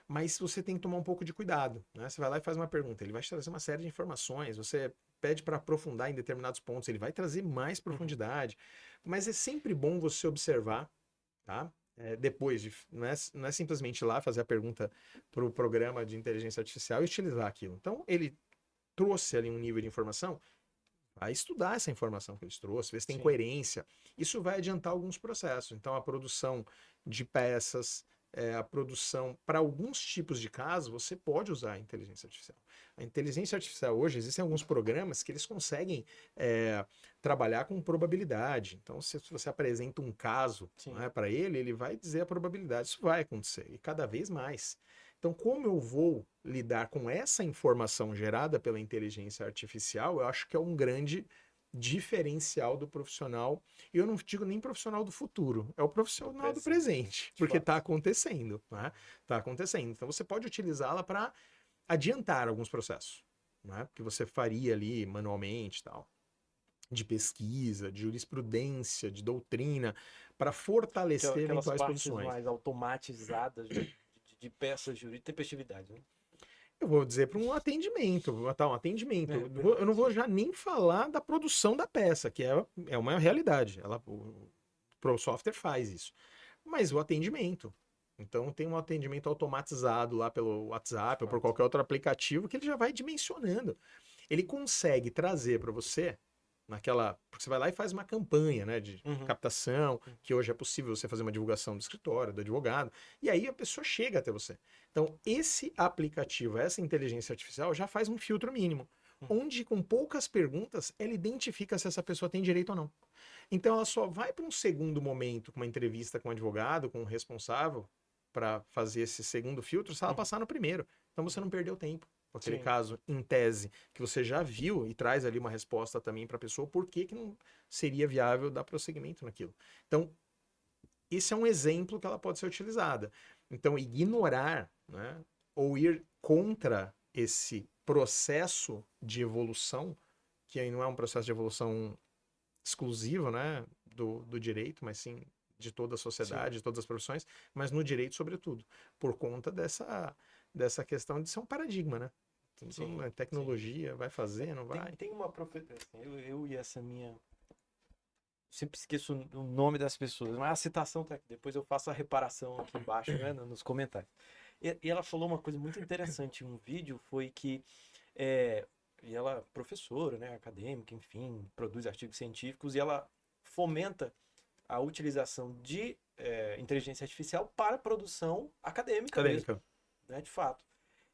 mas você tem que tomar um pouco de cuidado, né? Você vai lá e faz uma pergunta, ele vai te trazer uma série de informações, você pede para aprofundar em determinados pontos, ele vai trazer mais profundidade, mas é sempre bom você observar, tá? Depois não é simplesmente ir lá fazer a pergunta para o programa de inteligência artificial e utilizar aquilo. Então, ele trouxe ali um nível de informação, vai estudar essa informação que ele trouxe, ver se tem Sim. coerência. Isso vai adiantar alguns processos. Então, a produção de peças, a produção, para alguns tipos de casos, você pode usar a inteligência artificial. A inteligência artificial hoje, existem alguns programas que eles conseguem trabalhar com probabilidade. Então, se você apresenta um caso, né, para ele, ele vai dizer a probabilidade. Isso vai acontecer, e cada vez mais. Então, como eu vou lidar com essa informação gerada pela inteligência artificial, eu acho que é um grande diferencial do profissional. E eu não digo nem profissional do futuro, é o profissional do presente, porque está acontecendo, né? Está acontecendo. Então, você pode utilizá-la para adiantar alguns processos, né? Que você faria ali manualmente e tal. De pesquisa, de jurisprudência, de doutrina, para fortalecer eventuais posições. Mais automatizadas de peças jurídicas, tempestividade, né? Eu vou dizer para um atendimento, um atendimento. Eu não vou já nem falar da produção da peça, que é uma realidade. O software faz isso. Mas o atendimento. Então tem um atendimento automatizado lá pelo WhatsApp ou por qualquer outro aplicativo que ele já vai dimensionando. Ele consegue trazer para você porque você vai lá e faz uma campanha, né, de captação, que hoje é possível você fazer uma divulgação do escritório, do advogado, e aí a pessoa chega até você. Então, esse aplicativo, essa inteligência artificial, já faz um filtro mínimo, onde com poucas perguntas, ela identifica se essa pessoa tem direito ou não. Então, ela só vai para um segundo momento, com uma entrevista com um advogado, com um responsável, para fazer esse segundo filtro, se ela passar no primeiro. Então, você não perdeu tempo. Aquele caso, em tese, que você já viu e traz ali uma resposta também para a pessoa, por que não seria viável dar prosseguimento naquilo. Então, esse é um exemplo que ela pode ser utilizada. Então, ignorar, né, ou ir contra esse processo de evolução, que aí não é um processo de evolução exclusivo, né, do direito, mas sim de toda a sociedade, de todas as profissões, mas no direito sobretudo, por conta dessa questão de ser um paradigma, né? Então, a tecnologia vai fazer, não vai? Tem uma professora, assim, eu e essa minha... Sempre esqueço o nome das pessoas, mas a citação tá aqui, depois eu faço a reparação aqui embaixo, né, nos comentários. E ela falou uma coisa muito interessante em um vídeo, foi que... e ela é professora, né, acadêmica, enfim, produz artigos científicos, e ela fomenta a utilização de inteligência artificial para produção acadêmica mesmo, né, de fato.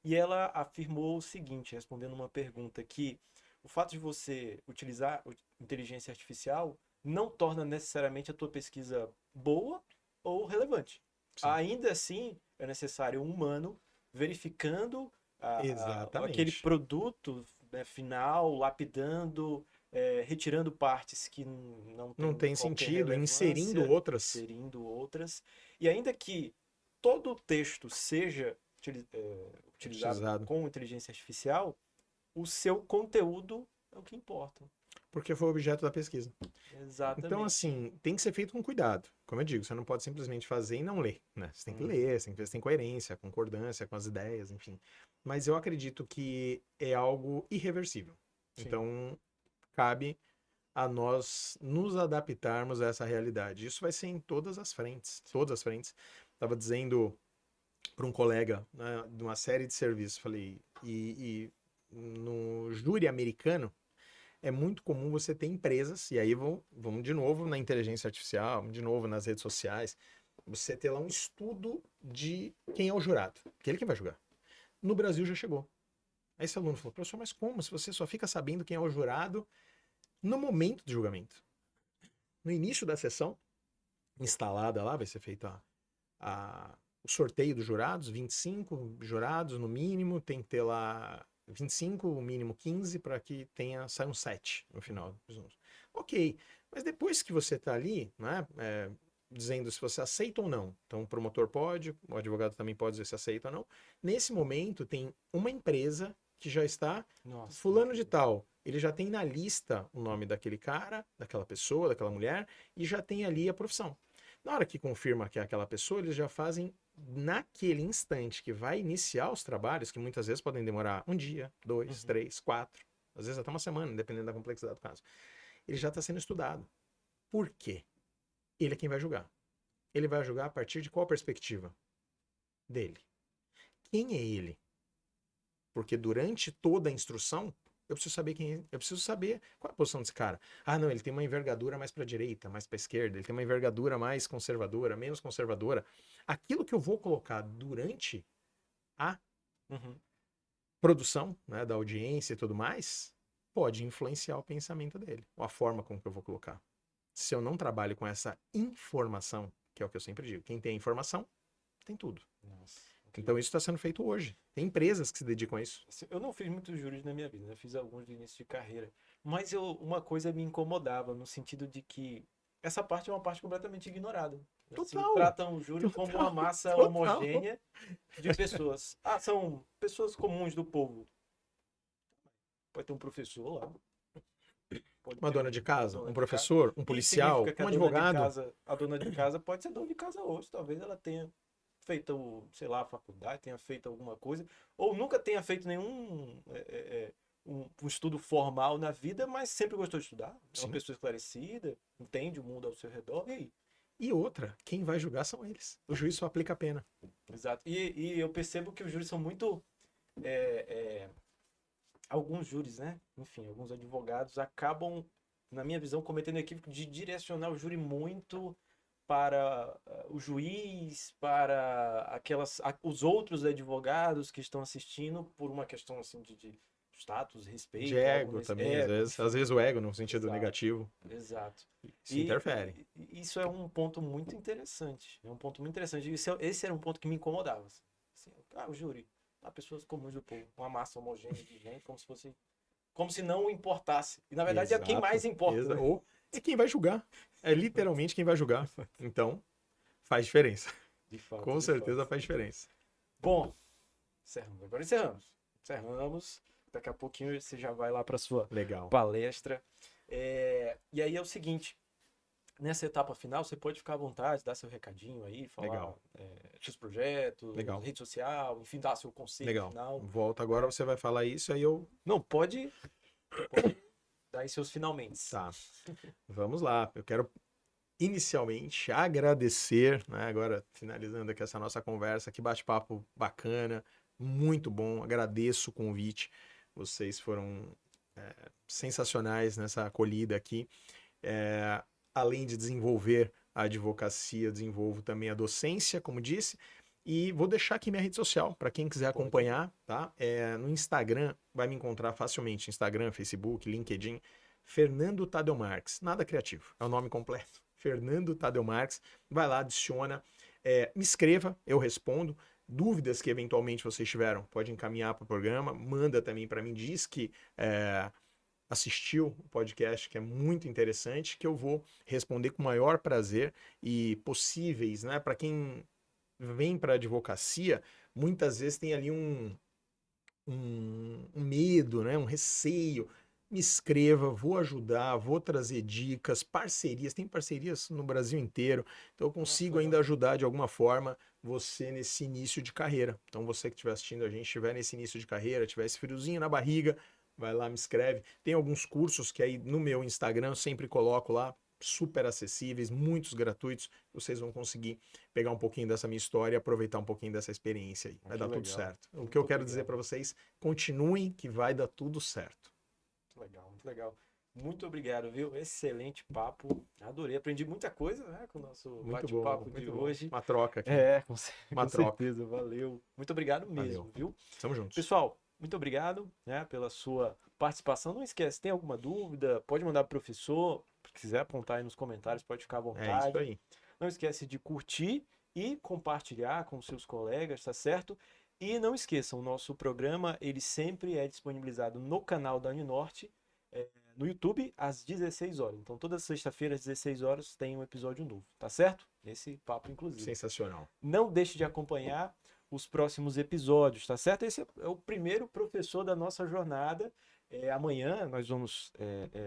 E ela afirmou o seguinte, respondendo uma pergunta, que o fato de você utilizar inteligência artificial não torna necessariamente a tua pesquisa boa ou relevante. Sim. Ainda assim, é necessário um humano verificando aquele Exatamente. produto, né, final, lapidando, retirando partes que não Não tem qualquer sentido, relevância, inserindo outras. inserindo outras. E ainda que todo o texto seja utilizado com inteligência artificial, o seu conteúdo é o que importa. Porque foi o objeto da pesquisa. Exatamente. Então, assim, tem que ser feito com cuidado. Como eu digo, você não pode simplesmente fazer e não ler, né? Você tem que ler, você tem que ver se tem coerência, concordância com as ideias, enfim. Mas eu acredito que é algo irreversível. Sim. Então, cabe a nós nos adaptarmos a essa realidade. Isso vai ser em todas as frentes, todas as frentes. Estava dizendo para um colega, né, de uma série de serviços, falei, e no júri americano, é muito comum você ter empresas, e aí vamos de novo na inteligência artificial, de novo nas redes sociais, você ter lá um estudo de quem é o jurado, que ele que vai julgar. No Brasil já chegou. Aí esse aluno falou, professor, mas como? Se você só fica sabendo quem é o jurado no momento do julgamento. No início da sessão, instalada lá, vai ser feito o sorteio dos jurados, 25 jurados no mínimo, tem que ter lá 25, o mínimo 15, para que saia um 7 no final. Ok, mas depois que você está ali, né, dizendo se você aceita ou não, então o promotor pode, o advogado também pode dizer se aceita ou não, nesse momento tem uma empresa que já está, fulano de tal, ele já tem na lista o nome daquele cara, daquela pessoa, daquela mulher, e já tem ali a profissão. Na hora que confirma que é aquela pessoa, eles já fazem naquele instante que vai iniciar os trabalhos, que muitas vezes podem demorar um dia, 2, 3, 4, às vezes até uma semana, dependendo da complexidade do caso. Ele já está sendo estudado. Por quê? Ele é quem vai julgar. Ele vai julgar a partir de qual perspectiva? Dele. Quem é ele? Porque durante toda a instrução, eu preciso saber quem é. Eu preciso saber qual é a posição desse cara. Ah, não, ele tem uma envergadura mais para a direita, mais para a esquerda, ele tem uma envergadura mais conservadora, menos conservadora. Aquilo que eu vou colocar durante a produção, né, da audiência e tudo mais, pode influenciar o pensamento dele, ou a forma como que eu vou colocar. Se eu não trabalho com essa informação, que é o que eu sempre digo, quem tem informação, tem tudo. Nossa. Então isso está sendo feito hoje. Tem empresas que se dedicam a isso. Eu não fiz muitos júris na minha vida, eu fiz alguns de início de carreira. Mas uma coisa me incomodava, no sentido de que essa parte é uma parte completamente ignorada. Assim, tratam o júri como uma massa homogênea de pessoas. Ah, são pessoas comuns do povo. Pode ter um professor lá. Uma dona de casa, um professor, um policial, um advogado. A dona de casa pode ser dona de casa hoje. Talvez ela tenha feito, sei lá, a faculdade, tenha feito alguma coisa, ou nunca tenha feito nenhum um estudo formal na vida, mas sempre gostou de estudar. É uma pessoa esclarecida, entende o mundo ao seu redor, e aí? E outra, quem vai julgar são eles. O juiz só aplica a pena. Exato. E eu percebo que os júris são muito... alguns júris, né? Enfim, alguns advogados acabam, na minha visão, cometendo o equívoco de direcionar o júri muito para o juiz, para os outros advogados que estão assistindo, por uma questão assim de status, respeito. De ego também, às vezes o ego no sentido negativo. Exato. Isso interfere. Isso é um ponto muito interessante. É um ponto muito interessante. Esse era um ponto que me incomodava. Assim, o júri, pessoas comuns do povo, uma massa homogênea de gente, como se não importasse. E na verdade é quem mais importa. Ou é quem vai julgar. É literalmente quem vai julgar. Então, faz diferença. De fato. Com certeza faz diferença. Bom, agora encerramos. encerramos. Daqui a pouquinho você já vai lá para sua Legal. palestra. E aí é o seguinte, nessa etapa final, você pode ficar à vontade, dar seu recadinho aí, falar Legal. seus projetos, Legal. rede social, enfim, dar seu conselho Legal. final. Volta agora, você vai falar isso, aí eu... Não, pode dar aí seus finalmente. Tá. Vamos lá. Eu quero inicialmente agradecer, né, agora finalizando aqui essa nossa conversa, que bate-papo bacana, muito bom, agradeço o convite, vocês foram sensacionais nessa acolhida aqui. Além de desenvolver a advocacia, desenvolvo também a docência, como disse, e vou deixar aqui minha rede social para quem quiser acompanhar, tá? No Instagram, vai me encontrar facilmente, Instagram, Facebook, LinkedIn, Fernando Tadeu Marques, nada criativo, é o nome completo, Fernando Tadeu Marques, vai lá, adiciona, me escreva, eu respondo, dúvidas que eventualmente vocês tiveram, pode encaminhar para o programa, manda também para mim, diz que assistiu o podcast, que é muito interessante, que eu vou responder com o maior prazer e possíveis, né? Para quem vem para a advocacia, muitas vezes tem ali um medo, né? Um receio. Me inscreva, vou ajudar, vou trazer dicas, parcerias, tem parcerias no Brasil inteiro, então eu consigo ainda ajudar de alguma forma você nesse início de carreira. Então você que estiver assistindo a gente, estiver nesse início de carreira, tiver esse friozinho na barriga, vai lá, me inscreve. Tem alguns cursos que aí no meu Instagram eu sempre coloco lá, super acessíveis, muitos gratuitos. Vocês vão conseguir pegar um pouquinho dessa minha história e aproveitar um pouquinho dessa experiência aí. Vai dar tudo certo. O que eu quero dizer para vocês, continuem que vai dar tudo certo. Muito legal, muito legal. Muito obrigado, viu? Excelente papo. Adorei, aprendi muita coisa, né, com o nosso bate-papo de hoje. Uma troca aqui. Com Uma certeza, valeu. Muito obrigado mesmo, viu? Tamo juntos. Pessoal, muito obrigado, né, pela sua participação. Não esquece, tem alguma dúvida, pode mandar pro professor, se quiser apontar aí nos comentários, pode ficar à vontade. É isso aí. Não esquece de curtir e compartilhar com seus colegas, tá certo? E não esqueçam, o nosso programa, ele sempre é disponibilizado no canal da Uninorte, no YouTube, às 16 horas. Então, toda sexta-feira, às 16 horas, tem um episódio novo, tá certo? Nesse papo, inclusive. Sensacional. Não deixe de acompanhar os próximos episódios, tá certo? Esse é o primeiro professor da nossa jornada. Amanhã nós vamos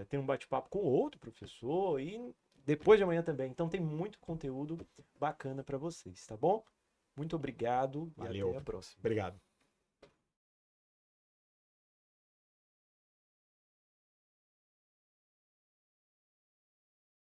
ter um bate-papo com outro professor e depois de amanhã também. Então tem muito conteúdo bacana para vocês, tá bom? Muito obrigado. Valeu. E até a próxima. Obrigado.